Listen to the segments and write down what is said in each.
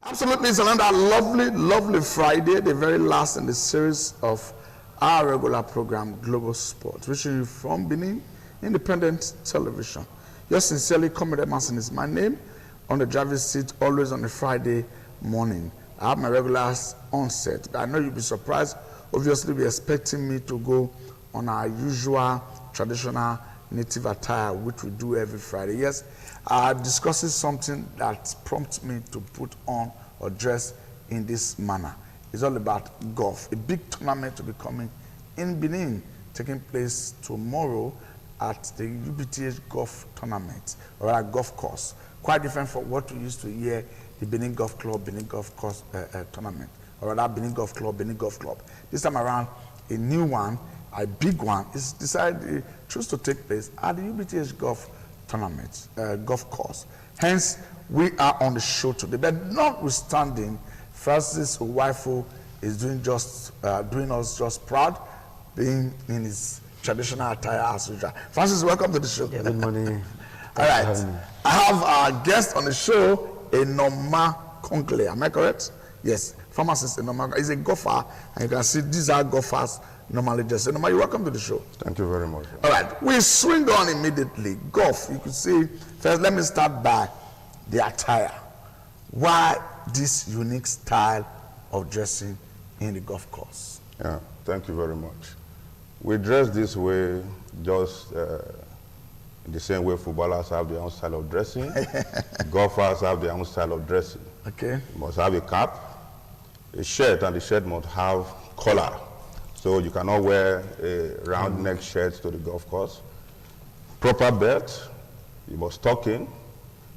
Absolutely, it's another lovely Friday, the very last in the series of our regular program, Global Sport, reaching you from Benin Independent Television. Yours sincerely, Comrade Emerson is my name. On the driver's seat, always on a Friday morning. I have my regulars on set. I know you'll be surprised. Obviously, we're expecting me to go on our usual traditional native attire, which we do every Friday. Yes, discussing something that prompts me to put on or dress in this manner. It's all about golf. A big tournament to be coming in Benin, taking place tomorrow at the UBTH golf tournament, or a golf course. Quite different from what we used to hear, the Benin Golf Club, Benin Golf Course tournament, or rather Benin Golf Club, Benin Golf Club. This time around, a new one, a big one, is decided, choose to take place at the UBTH golf tournament, golf course. Hence, we are on the show today. But notwithstanding, Francis Uwaifo is doing us just proud, being in his traditional attire as usual. Francis, welcome to the show. Yeah, good morning. All right. I have our guest on the show, Enoma Kongle. Am I correct? Yes. Pharmacist Enoma is a golfer, and you can see these are golfers normally just. Enoma, you're welcome to the show. Thank you very much. All right. We swing on immediately. Golf, you could see. First, let me start by the attire. Why this unique style of dressing in the golf course? Yeah, thank you very much. We dress this way just in the same way footballers have their own style of dressing, golfers have their own style of dressing. Okay. You must have a cap, a shirt, and the shirt must have collar. So you cannot wear a round neck shirt to the golf course. Proper belt, you must tuck in.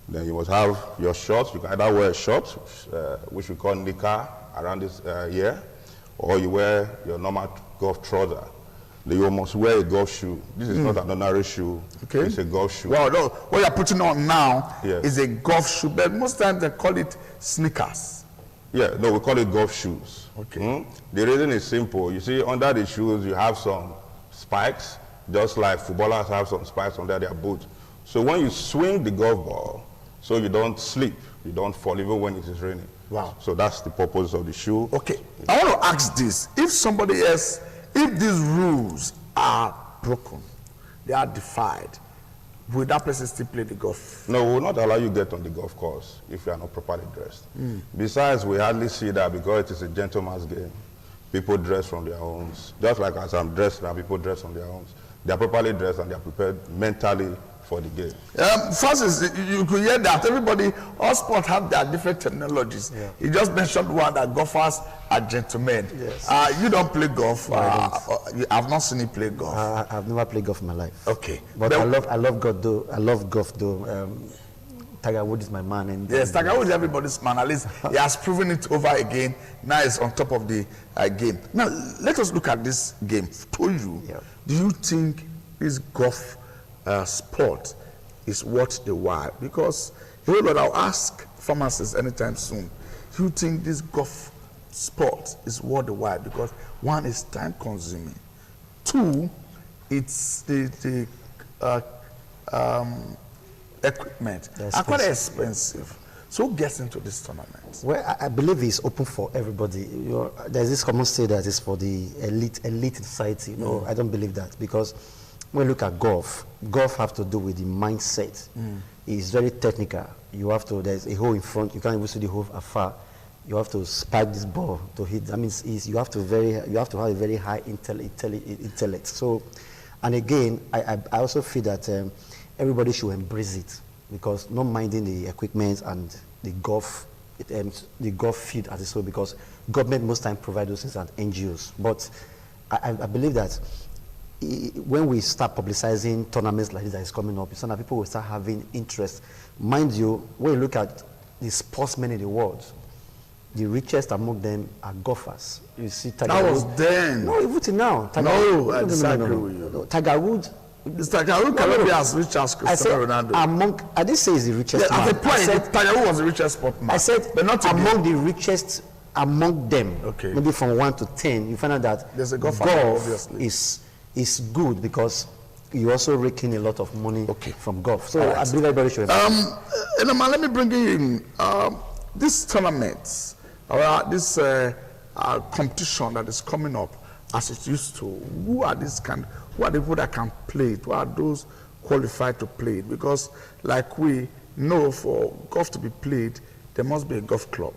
Then you must have your shorts. You can either wear a short, which we call nika around this year, or you wear your normal golf trouser. Then you must wear a golf shoe. This is not an ordinary shoe. Okay. It's a golf shoe. Well, no, what you're putting on now Yes. is a golf shoe, but most times they call it sneakers. Yeah, no, we call it golf shoes. Okay. The reason is simple. You see, under the shoes, you have some spikes, just like footballers have some spikes under their boots. So when you swing the golf ball, so you don't slip, you don't fall even when it is raining. Wow. So that's the purpose of the shoe. Okay. I want to ask this. If somebody else, if these rules are broken, they are defied, will that person still play the golf? No, we will not allow you to get on the golf course if you are not properly dressed. Besides, we hardly see that because it is a gentleman's game. People dress from their homes. Just like as I'm dressed now, people dress from their homes. They are properly dressed and they are prepared mentally for the game. Francis, you could hear that everybody, all sports have their different technologies. Yeah. You just mentioned one that golfers are gentlemen. Yes. You don't play golf. No, I've not seen you play golf. I've never played golf in my life. Okay. But I love golf though. I love golf though. Tiger Woods is my man. And yes, Tiger Woods is everybody's man. At least he has proven it over again. Now he's on top of the game. Now, let us look at this game. To you, do you think this golf sport is worth the while? Because, you know, I'll ask pharmacists anytime soon, do you think this golf sport is worth the while? Because one, is time consuming. Two, it's the equipment are quite expensive. So who gets into this tournament? Well, I believe it's open for everybody. You know, there's this common say that it's for the elite in society. No, I don't believe that, because when you look at golf have to do with the mindset. It's very technical. You have to, there's a hole in front, you can't even see the hole afar. You have to spike this ball to hit. That means you have to have a very high intellect. So, and again, I also feel that everybody should embrace it, because not minding the equipment and the golf field as it's so, because government most time provide those things and NGOs. But I believe that when we start publicizing tournaments like this that is coming up, so now people will start having interest. Mind you, when you look at the sportsmen in the world, the richest among them are golfers. You see, Tiger That Woods. was then. No, even till now. I disagree with you. Tiger Woods. Tiger Woods cannot be as rich as Cristiano Ronaldo. I didn't say he's the richest man. At the point, Tiger Woods was the richest sportsman. I said, but not among the richest among them. Okay. Maybe from 1 to 10, you find out that there's a golf obviously is good, because you also rake in a lot of money from golf. So I believe everybody should. Enoma, let me bring you in. these tournaments, this competition that is coming up as it used to, who are the people that can play it? Who are those qualified to play it? Because like we know, for golf to be played, there must be a golf club.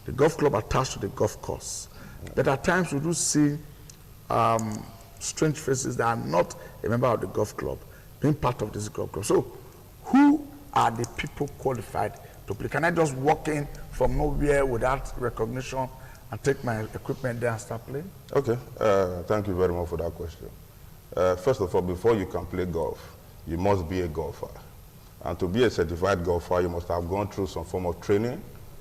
The golf club attached to the golf course. But at times we do see strange faces that are not a member of the golf club being part of this golf club. So who are the people qualified to play? Can I just walk in from nowhere without recognition and take my equipment there and start playing? Okay, thank you very much for that question. First of all, before you can play golf, you must be a golfer. And to be a certified golfer, you must have gone through some form of training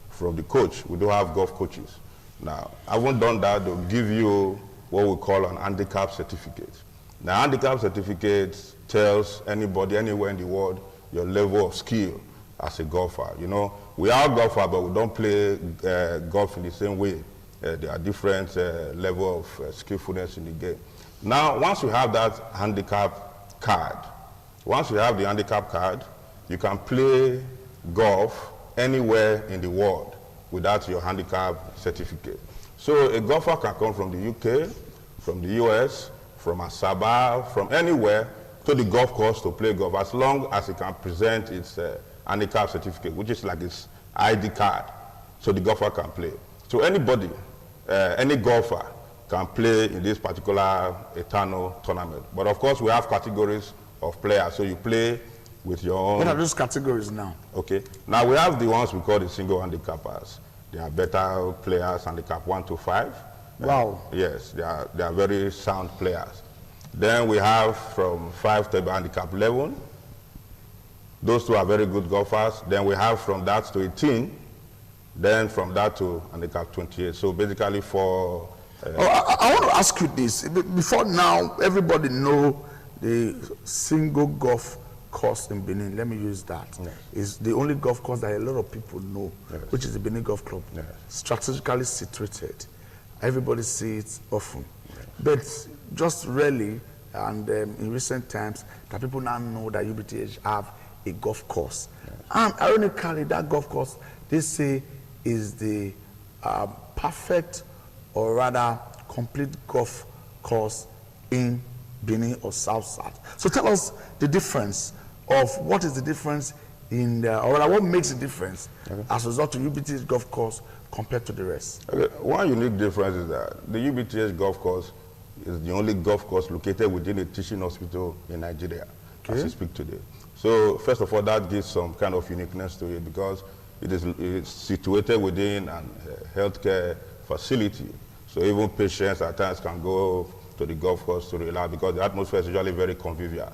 from the coach. We do have golf coaches. Now, having done that, they'll give you what we call an handicap certificate. Now, handicap certificate tells anybody anywhere in the world your level of skill as a golfer. You know, we are golfers, but we don't play golf in the same way. There are different level of skillfulness in the game. Now, once you have that handicap card, you can play golf anywhere in the world without your handicap certificate. So a golfer can come from the UK, from the US, from Asaba, from anywhere to the golf course to play golf, as long as it can present its handicap certificate, which is like its ID card, so the golfer can play. So anybody, any golfer can play in this particular Eternal tournament. But of course, we have categories of players, so you play with your own. What are those categories now? Okay, now we have the ones we call the single handicappers. They are better players, handicap 1 to 5. Wow. Yes, they are very sound players. Then we have from 5 to handicap 11. Those two are very good golfers. Then we have from that to 18. Then from that to handicap 28. So basically for... I want to ask you this. Before now, everybody know the single golf course in Benin. Let me use that. Yes. It's the only golf course that a lot of people know, yes, which is the Benin Golf Club. Yes. Strategically situated. Everybody sees it often. Yes. But just rarely, and in recent times, that people now know that UBTH have a golf course. Yes. And ironically, that golf course, they say, is the perfect or rather complete golf course in Benin or South-South. So tell us the difference of what is the difference in, or rather what makes the difference as a result of UBTH golf course compared to the rest. Okay. One unique difference is that the UBTH golf course is the only golf course located within a teaching hospital in Nigeria as we speak today. So first of all, that gives some kind of uniqueness to it because it's situated within a healthcare facility. So even patients at times can go to the golf course to relax because the atmosphere is usually very convivial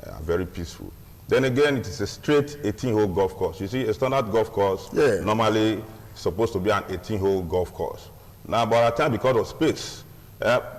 and very peaceful. Then again, it is a straight 18-hole golf course. You see, a standard golf course normally is supposed to be an 18-hole golf course. Now, by the time, because of space,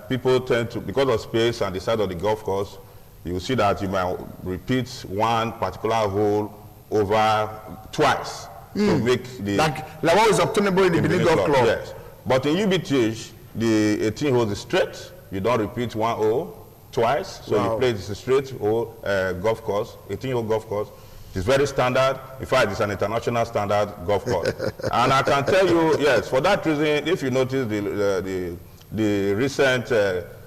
people tend to, because of space and the size of the golf course, you will see that you might repeat one particular hole over twice to make the... Like what is obtainable in the Benin Golf Club. Yes. But in UBTH, the 18 holes is straight. You don't repeat one hole twice. So you play this straight hole golf course, 18-hole golf course. It's very standard. In fact, it's an international standard golf course. And I can tell you, yes, for that reason, if you notice the recent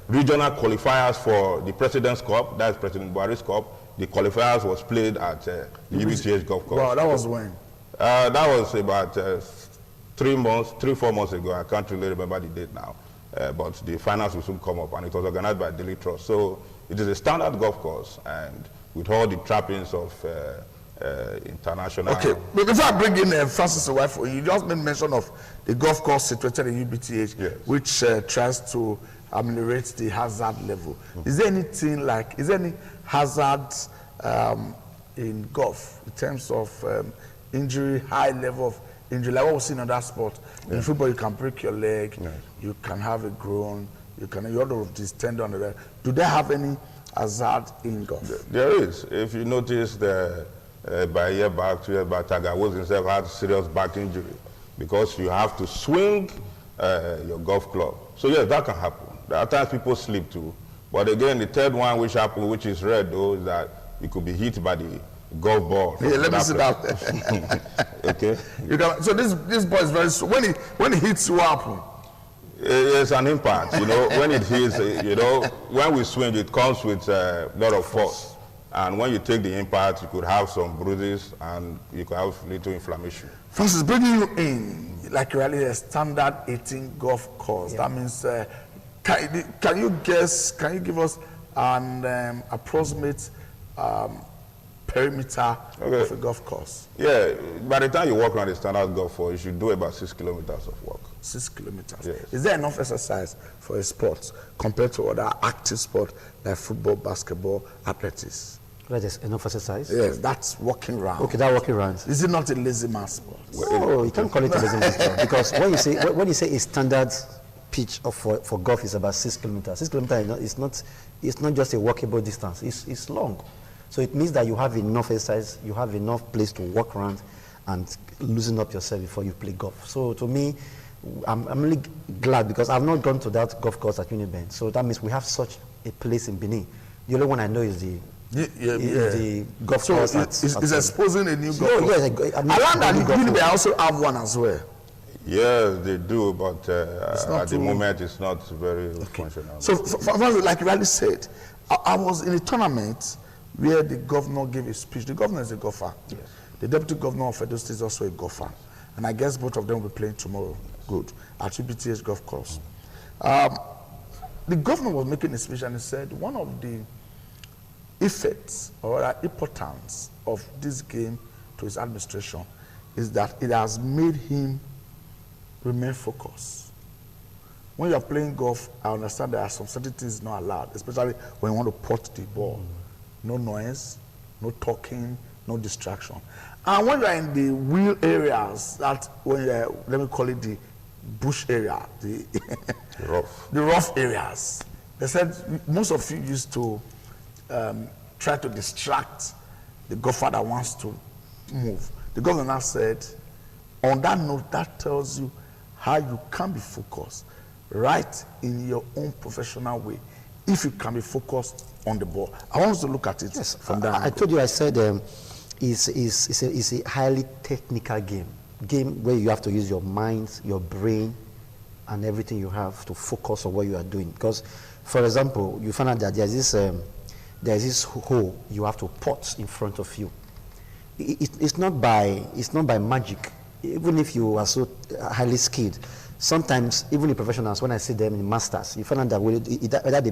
regional qualifiers for the President's Cup, that's President Buhari's Cup, the qualifiers was played at the UBTH golf course. Wow, that was when? That was about 4 months ago. I can't really remember the date now. But the finals will soon come up, and it was organized by Daily Trust. So it is a standard golf course, and with all the trappings of international... Okay, but before I bring in Francis Owaifor, you just made mention of the golf course situated in UBTH, yes, which tries to ameliorate the hazard level. Is there anything like, is there any hazard in golf in terms of injury, high level of injury, like what we see in other sports? In football, you can break your leg, you can have a groin, you have all of this tendon. Do they have any hazard in golf? There is. If you notice, by a year back, 2 years back, Tiger Woods himself had serious back injury because you have to swing your golf club. So yes, that can happen. At times people sleep too. But again, the third one which happened, which is rare though, is that it could be hit by the golf ball. Yeah, let me sit down. Okay. So this ball is very when it hits, what happens? It's an impact, when it hits, when we swing, it comes with a lot of force. And when you take the impact, you could have some bruises and you could have little inflammation. Francis, bringing you in, like really a standard 18 golf course, that means, can you give us an approximate perimeter of a golf course? Yeah, by the time you walk around the standard golf course, you should do about 6 kilometers of walk. 6 kilometers. Yes. Is there enough exercise for a sport compared to other active sports like football, basketball, athletics? Well, there's enough exercise. Yes, that's walking around. Okay, that walking around. Is it not a lazy man sport? No, you can't call it a lazy man sport because when you say a standard pitch for golf is about 6 kilometers. 6 kilometers is not just a walkable distance. It's long, so it means that you have enough exercise, you have enough place to walk around, and loosen up yourself before you play golf. So to me, I'm really glad because I've not gone to that golf course at Uniben. So that means we have such a place in Benin. The only one I know is the golf course. It's exposing a new golf course. Yes, Around that Uniben also have one as well. Yes, they do, but at the moment it's not very functional. So, like Riley said, I was in a tournament where the governor gave a speech. The governor is a golfer. Yes. The deputy governor of Edo State is also a golfer. And I guess both of them will be playing tomorrow. Good. At UBTH golf course. The governor was making a speech and he said one of the effects or importance of this game to his administration is that it has made him remain focused. When you are playing golf, I understand there are some certain things not allowed, especially when you want to pot the ball. No noise, no talking, no distraction. And when you are in the wheel areas, that when let me call it the bush area, the rough areas, they said most of you used to try to distract the golfer that wants to move. The governor said, on that note, that tells you how you can be focused right in your own professional way if you can be focused on the ball. I want us to look at it from that angle. I told you, I said it's a highly technical game where you have to use your mind, your brain, and everything you have to focus on what you are doing. Because, for example, you find out that there's this hole you have to pot in front of you. It's not by magic. Even if you are so highly skilled, sometimes even the professionals, when I see them in masters, you find out that whether the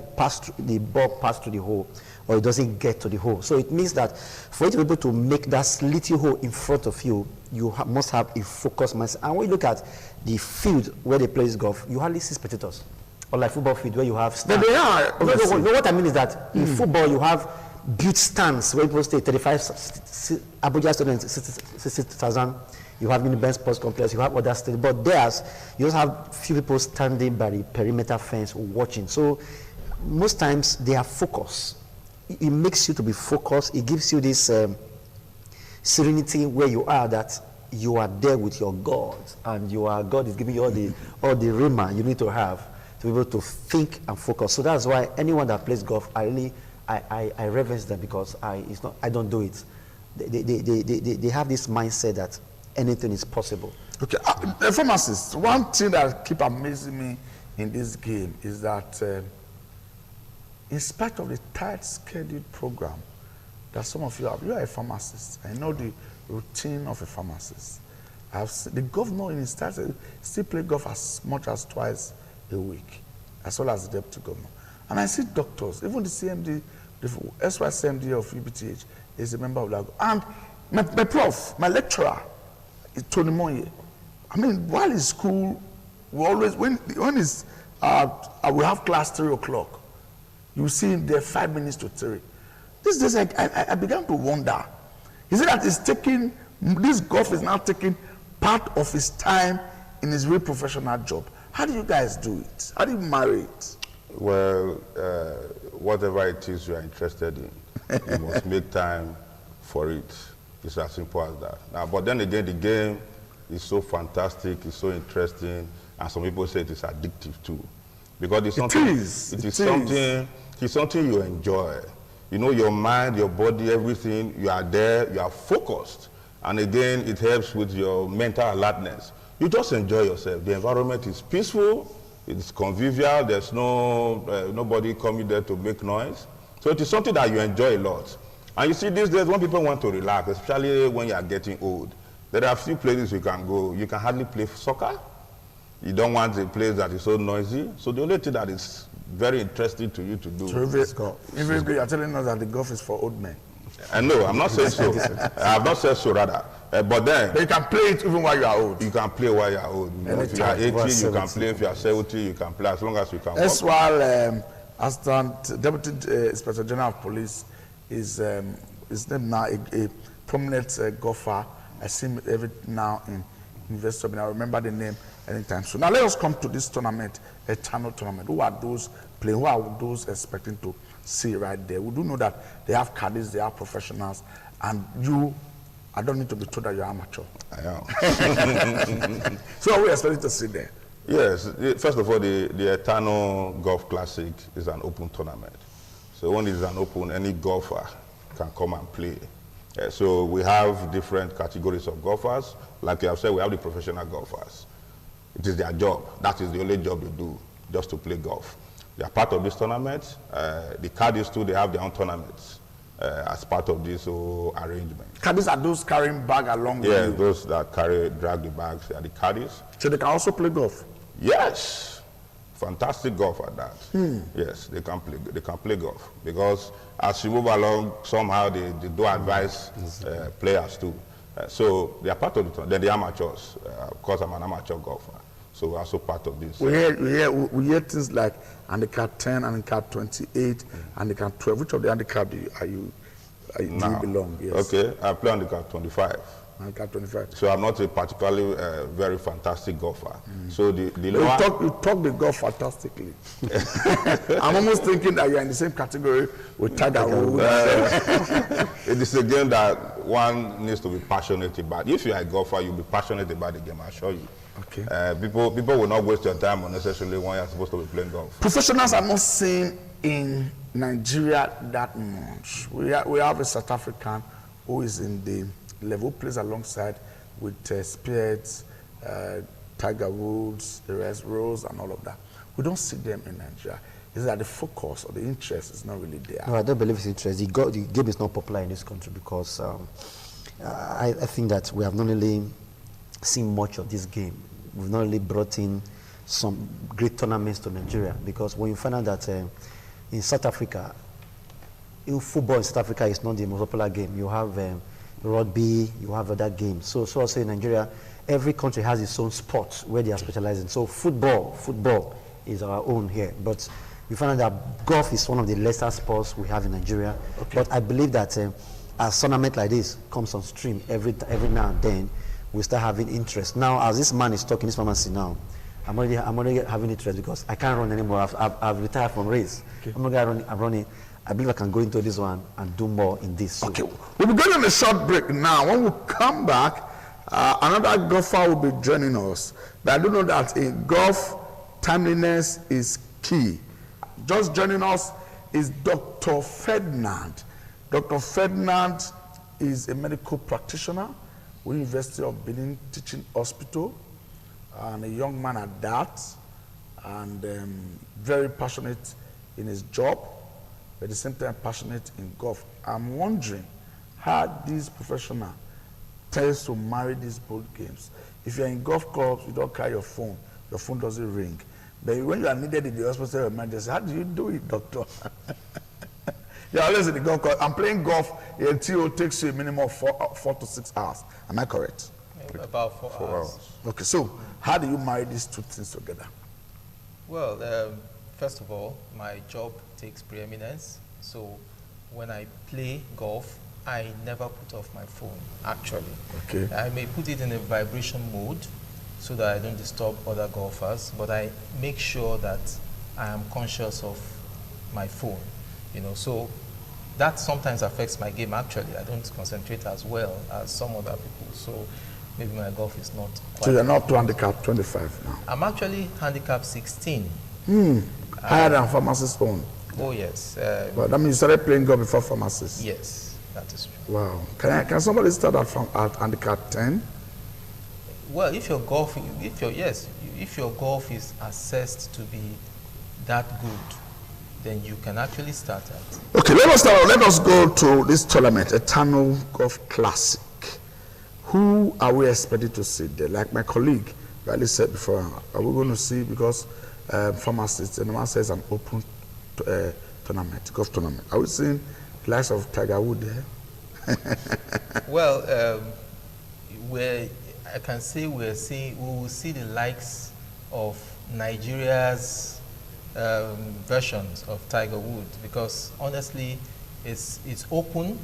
ball passed through the hole or it doesn't get to the hole. So it means that for you to be able to make that little hole in front of you, you must have a focused mindset. And when you look at the field where they play golf, you hardly see spectators. Or like football field where you have stands. But they are. No, what I mean is that in football you have built stands where people stay 35, Abuja students, 60,000. You have Uniben Sports Complex, you have other states, but theirs, you just have few people standing by the perimeter fence watching. So most times they are focused. It makes you to be focused. It gives you this serenity where you are, that you are there with your God, and God is giving you all the rhema you need to have to be able to think and focus. So that's why anyone that plays golf, I reverence them, because I don't do it. They have this mindset that anything is possible. Okay, pharmacist, one thing that keep amazing me in this game is that in spite of the tight scheduled program that some of you have, you are a pharmacist. I know the routine of a pharmacist. I've seen the governor in his time still play golf as much as twice a week, as well as the deputy governor. And I see doctors, even the CMD, the SYCMD of UBTH is a member of that. And my prof, my lecturer, is Tony Monye. I mean, while in school, we always, when it's, we have class 3 o'clock, you see him there 5 minutes to 3. These days, I began to wonder, is it that this golf is now taking part of his time in his real professional job? How do you guys do it? How do you marry it? Well, whatever it is you are interested in, you must make time for it. It's as simple as that. Now, but then again, the game is so fantastic, it's so interesting, and some people say it is addictive too, because it's something. It is something you enjoy. You know, your mind, your body, everything, you are there, you are focused. And again, it helps with your mental alertness. You just enjoy yourself. The environment is peaceful, it's convivial, there's nobody coming there to make noise. So it is something that you enjoy a lot. And you see these days when people want to relax, especially when you are getting old, there are a few places you can go. You can hardly play soccer. You don't want a place that is so noisy. So the only thing that is very interesting to you to do is golf. You are telling us that the golf is for old men. No, I'm not saying so. I have not said so rather. But you can play it even while you are old. You can play while you are old. You know, if you are 80, you can play. If you are 70, you can play as long as you can. That's while Assistant Deputy Inspector General of Police is named now a prominent golfer. I see him every now in University. I remember the name anytime. So now let us come to this tournament, a channel tournament. Who are those playing? Who are those expecting to see right there? We do know that they have caddies, they are professionals, and you, I don't need to be told that you're amateur. I am. So are we expecting to see there? Yes. First of all, the Eternal Golf Classic is an open tournament. So when it's an open, any golfer can come and play. So we have different categories of golfers. Like you have said, we have the professional golfers. It is their job. That is the only job they do, just to play golf. They are part of this tournament. The caddies too, they have their own tournaments as part of this whole arrangement. Caddies are those carrying bag along with you? Yeah, those that drag the bags, they are the caddies. So they can also play golf? Yes. Fantastic golf at that. Yes, they can play golf. Because as you move along, somehow they do advise players too. So they are part of the tournament. Then the amateurs. Of course, I'm an amateur golfer. So we're also part of this. We hear things like handicap 10, handicap 28, handicap 12. Which of the handicap do you belong? Yes. Okay, I play handicap 25. Handicap 25. So I'm not a particularly very fantastic golfer. So the lower... You talk the golf fantastically. I'm almost thinking that you're in the same category with Tiger Woods. It is a game that one needs to be passionate about. If you're a golfer, you'll be passionate about the game, I assure you. Okay. People will not waste your time unnecessarily when you're supposed to be playing golf. Professionals are not seen in Nigeria that much. We have a South African who is in the level, plays alongside with Spears, Tiger Woods, the rest, Rose, and all of that. We don't see them in Nigeria. Is that the focus or the interest is not really there? No, I don't believe it's interest. The game is not popular in this country because I think that we have not really seen much of this game. We've not really brought in some great tournaments to Nigeria because when you find out that in South Africa, football in South Africa is not the most popular game. You have rugby, you have other games. So also in Nigeria, every country has its own sport where they are specializing. So football is our own here. But you find out that golf is one of the lesser sports we have in Nigeria. Okay. But I believe that as tournament like this comes on stream every now and then, we start having interest. Now, as this man is talking, this pharmacy now, I'm already having interest because I can't run anymore. I've retired from race. Okay. I'm not going to run. I believe I can go into this one and do more in this. So. Okay, we'll be going on a short break now. When we come back, another golfer will be joining us. But I do know that in golf, timeliness is key. Just joining us is Dr. Ferdinand. Dr. Ferdinand is a medical practitioner with University of Benin Teaching Hospital, and a young man at that, and very passionate in his job, but at the same time passionate in golf. I'm wondering how this professional tends to marry these both games. If you're in golf clubs, you don't carry your phone doesn't ring. But when you are needed in the hospital emergency, how do you do it, doctor? You're always in the golf club. I'm playing golf until it takes you a minimum of 4 to 6 hours. Am I correct? About 4 hours. Okay, so how do you marry these two things together? Well, first of all, my job takes preeminence. So when I play golf, I never put off my phone, actually. Okay. I may put it in a vibration mode so that I don't disturb other golfers, but I make sure that I am conscious of my phone. So that sometimes affects my game, actually. I don't concentrate as well as some other people. So maybe my golf is not quite... So you're not to handicap 25 now? I'm actually handicap 16. Higher than pharmacist's own? Oh, yes. Well, that means you started playing golf before pharmacist. Yes, that is true. Wow. Can somebody start at handicap 10? Well, if your golf is assessed to be that good, then you can actually start at. Okay, let us go to this tournament, Eternal Golf Classic. Who are we expected to see there? Like my colleague rightly said before, are we going to see, because pharmacists, and the man says an open tournament, golf tournament. Are we seeing the likes of Tiger Woods there? Well, I can say we will see the likes of Nigeria's versions of Tiger Woods, because honestly, it's open.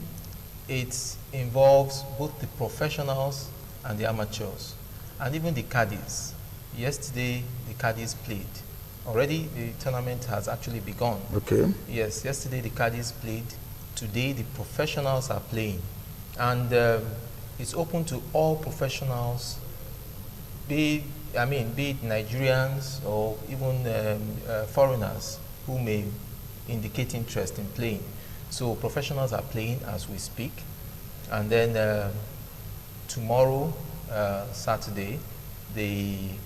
It involves both the professionals and the amateurs, and even the caddies. Yesterday, the caddies played. Already, the tournament has actually begun. Okay. Yes, yesterday the caddies played. Today, the professionals are playing, and it's open to all professionals, be it Nigerians or even foreigners who may indicate interest in playing. So professionals are playing as we speak, and then tomorrow, Saturday, then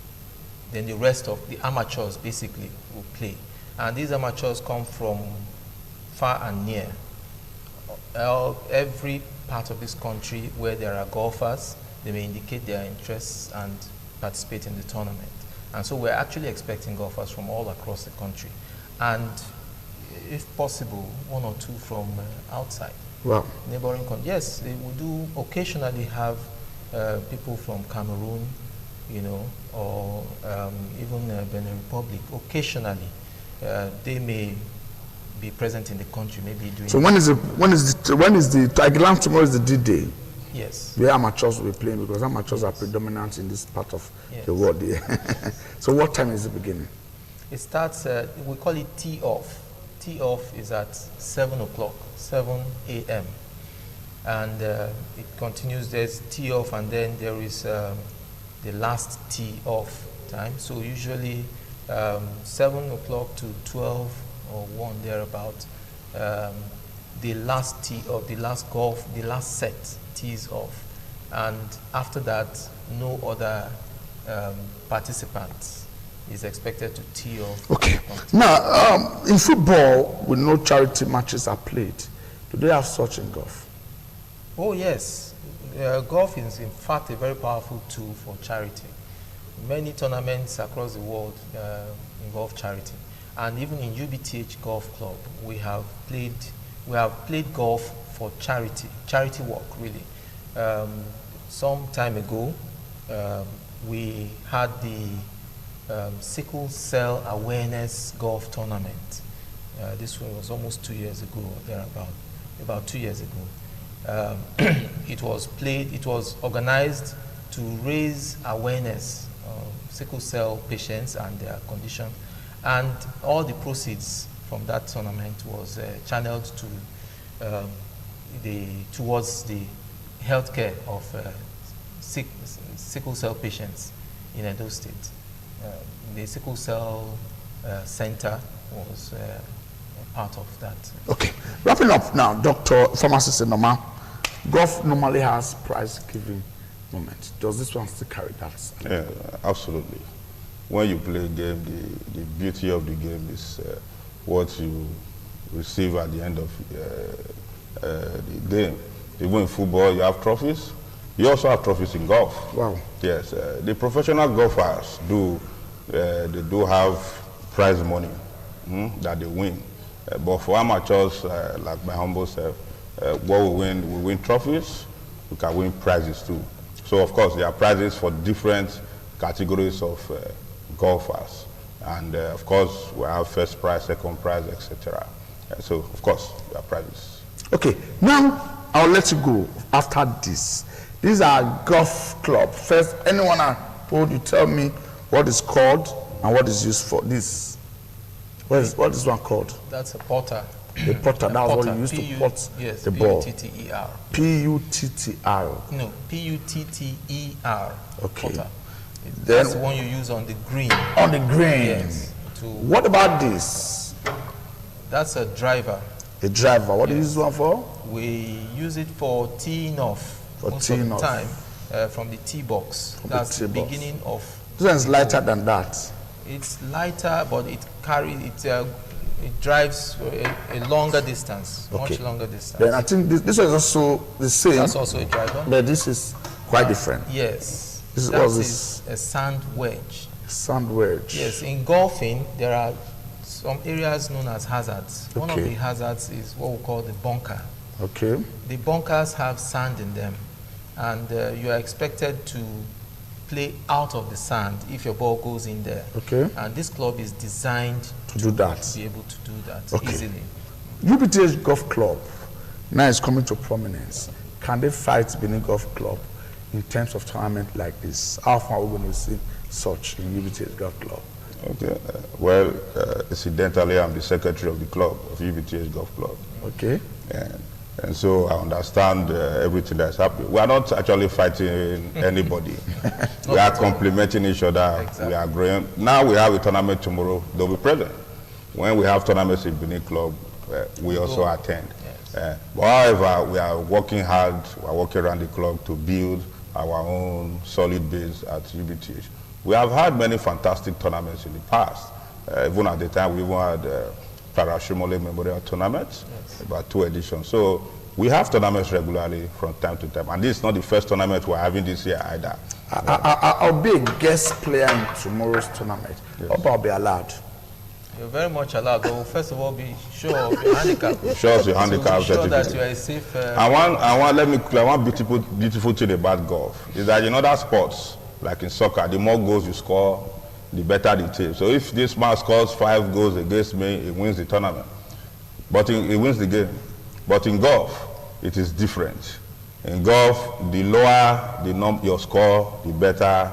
the rest of the amateurs basically will play. And these amateurs come from far and near. Every part of this country where there are golfers, they may indicate their interests and participate in the tournament. And so we're actually expecting golfers from all across the country. And if possible, one or two from outside. Wow. Neighboring countries. Yes, they will do occasionally have people from Cameroon, or even Benin Republic. Occasionally, they may be present in the country, maybe doing. So when is the Tiger Lamb tomorrow is the D-Day? Yes. Where amateurs will be playing, because amateurs are predominant in this part of Yes. the world. Yeah. So what time is the beginning? It starts. We call it tee off. Tee off is at 7 o'clock, 7 a.m. And it continues. There's tee off, and then there is the last tee off time. So usually 7 o'clock to 12 or 1 thereabout. The last tee of the last golf, the last set tees off, and after that, no other participants is expected to tee off. Okay. Now, in football, we know charity matches are played. Do they have such in golf? Oh yes, golf is in fact a very powerful tool for charity. Many tournaments across the world involve charity, and even in UBTH Golf Club, we have played golf for charity work really. Some time ago, we had the sickle cell awareness golf tournament. This one was almost 2 years ago, about 2 years ago. It was organized to raise awareness of sickle cell patients and their condition, and all the proceeds from that tournament was channeled to towards the healthcare of sickle cell patients in Edo State. The sickle cell center was a part of that. Okay. Wrapping up now, Dr. Pharmacist Enoma, golf normally has prize-giving moments. Does this one still carry that? Yeah, absolutely. When you play a game, the beauty of the game is what you receive at the end of the game. Even in football, you have trophies. You also have trophies in golf. Wow. Yes, the professional golfers they do have prize money that they win. But for amateurs, like my humble self, what we win trophies. We can win prizes too. So of course, there are prizes for different categories of golfers, and of course, we have first prize, second prize, etc. So of course, there are prizes. Okay. Now I'll let you go after this. These are golf club. First, anyone told you tell me what is called and what is used for. This. What is one called? That's a putter. The putter. That's what you used to pot the ball. P-U-T-T-E-R. P-U-T-T-R. No, P-U-T-T-E-R. Okay. Putter. Then That's the one you use on the green. on the green. Yes. What about this? That's a driver. A driver. What do you use this one for? We use it for teeing off For most teeing of the off. time from the tee box. From the That's tee the box. beginning of. This one is lighter than that. It's lighter, but it drives a longer distance, Okay. much longer distance. Then I think this one is also the same, That's also a driver. but this is quite different. Yes. This is That what is is a sand wedge. Sand wedge. Yes, in golfing, there are some areas known as hazards. One of Okay. the hazards is what we call the bunker. Okay. The bunkers have sand in them, and you are expected to play out of the sand if your ball goes in there. Okay. And this club is designed To do that. be able to do that Okay. easily. UBTH Golf Club now is coming to prominence. Can they fight Benin Golf Club in terms of tournament like this? How far are we going to see such in UBTH Golf Club? Okay. Well, incidentally, I'm the secretary of the club, of UBTH Golf Club. Okay. And so I understand everything that's happening. We are not actually fighting anybody. We are complementing each other. Exactly. We are growing. Now we have a tournament tomorrow. They'll be present. When we have tournaments in Benin Club, we also attend. Yes. But however, we are working hard. We are working around the club to build our own solid base at UBTH. We have had many fantastic tournaments in the past. Even at the time, we even had Parashimole Memorial Tournament, about 2 editions. So we have tournaments regularly from time to time. And this is not the first tournament we're having this year either. I'll be a guest player in tomorrow's tournament. Hope I'll be allowed. You're very much allowed, but first of all, be sure of your handicap. Show us your handicap Be sure that certificate. you are a safe. One beautiful thing about golf is that in other sports, like in soccer, the more goals you score, the better the team. So if this man scores 5 goals against me, he wins the tournament. But he wins the game. But in golf, it is different. In golf, the lower your score, the better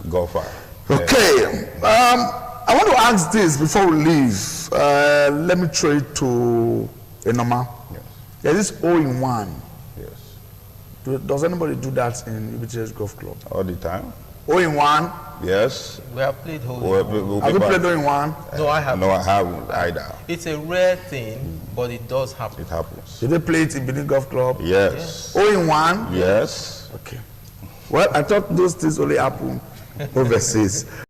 golfer. Okay. I want to ask this before we leave. Let me throw it to Enoma. Yes. There is all-in-one. Yes. Does anybody do that in UBTH Golf Club? All the time. All-in-one? Yes. We have played whole. Have you played all-in-one? No, I haven't. No, I haven't either. It's a rare thing, but it does happen. It happens. Did they play it in Benin Golf Club? Yes. All-in-one? Yes. Okay. Well, I thought those things only happen overseas.